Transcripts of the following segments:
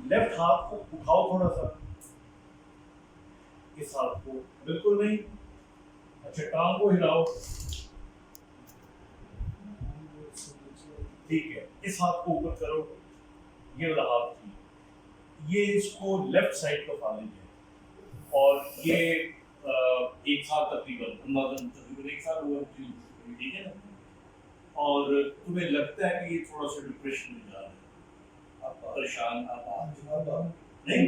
Left ہاتھ کو اٹھاؤ تھوڑا سا, اس ہاتھ کو بالکل نہیں. اچھا ٹانگ کو ہلاؤ, ٹھیک ہے. اس ہاتھ کو اوپر کرو, یہ والا ہاتھ تھی, یہ اس کو لیفٹ سائڈ کا فالج ہے, اور یہ ایک سال تقریباً ایک سال ہوا, ٹھیک ہے نا. اور تمہیں لگتا ہے کہ یہ تھوڑا سا ڈپریشن میں جا رہا ہے, آپ پریشان نہیں,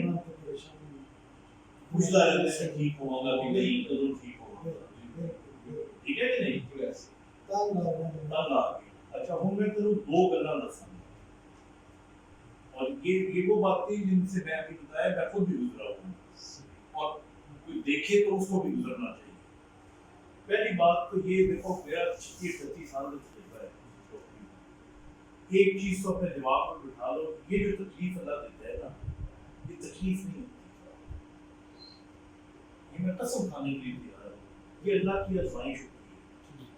پوچھتا رہتا ہے ٹھیک ہوگا کہ نہیں, ضرور ٹھیک ہوگا, ٹھیک ہے کہ نہیں. اچھا ہوں میں تمہیں دو گلاں دساں, اور یہ وہ باتیں جن سے میں ابھی بتایا میں خود بھی گزرا ہوں, اور کوئی دیکھے تو اس کو بھی گزرنا چاہیے. پہلی بات تو یہ دیکھو, میرا 36 سال کا تجربہ ہے. ایک چیز تو اپنے دماغ میں بٹھا لو, یہ جو تکلیف اللہ دیتا ہے نا, یہ تکلیف نہیں ہوتی. یہ میں قسم کھانے کے لیے تیار ہوں, یہ اللہ کی آزمائش ہوتی ہے.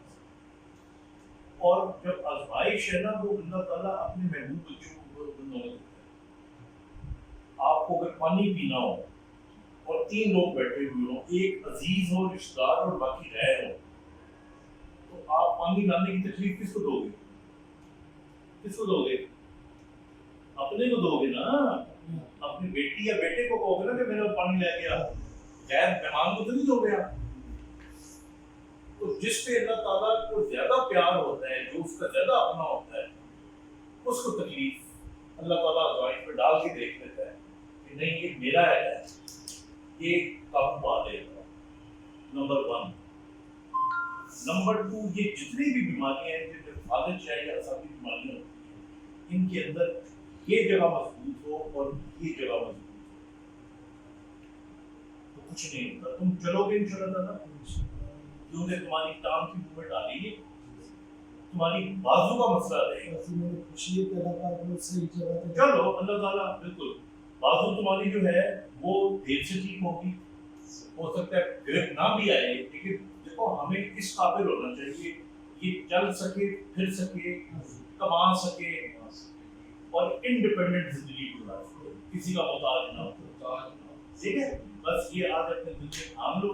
اور جب آزمائش ہے نا, وہ اللہ تعالیٰ اپنے محبوب بچوں کو دیتا ہے. آپ کو اگر پانی پینا ہو اور 3 لوگ بیٹھے ہوئے ہوں, ایک عزیز ہو, رشتہ دار, اور باقی غیر ہو, تو آپ پانی لانے کی تکلیف کس کو دو گے؟ کس کو دو گے؟ اپنے کو دو گے نا. اپنی بیٹی یا بیٹے کو کہو گے نا کہ میرا پانی لے کے آ, غیر مہمان کو تو نہیں دو گے آپ. تو جس پہ اللہ تعالیٰ کو زیادہ پیار ہوتا ہے, جو اس کا زیادہ اپنا ہوتا ہے, اس کو تکلیف اللہ تعالیٰ آزمائش پہ ڈال کے دیکھ لیتا ہے کہ نہیں یہ میرا ہے, یہ قابو پا لے گا. نمبر 1. نمبر 2, یہ جتنی بھی بیماریاں ہیں, جیسے فالج ہے یا اعصابی بیماریاں ہوتی ہیں, ان کے اندر یہ جگہ مضبوط ہو اور یہ جگہ مضبوط ہو تو کچھ نہیں ہوتا. تم چلو گے انشاءاللہ تعالیٰ, کیونکہ تمہاری ٹانگ کی موومنٹ آ رہی ہے, تمہاری بازو کا مسئلہ رہے گا. چلو اللہ تعالیٰ بالکل, بازو تمہاری جو ہے وہ دیر سے ٹھیک ہوگی, ہو سکتا ہے گرپ نہ بھی آئے, لیکن دیکھو ہمیں اس قابل ہونا چاہیے یہ چل سکے, پھر سکے, کما سکے, اور انڈیپینڈنٹ زندگی گزار سکے, کسی کا محتاج نہ ہو. ٹھیک ہے, بس یہ آج اپنے دل میں تھام لو.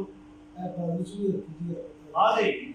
آ جائے گی.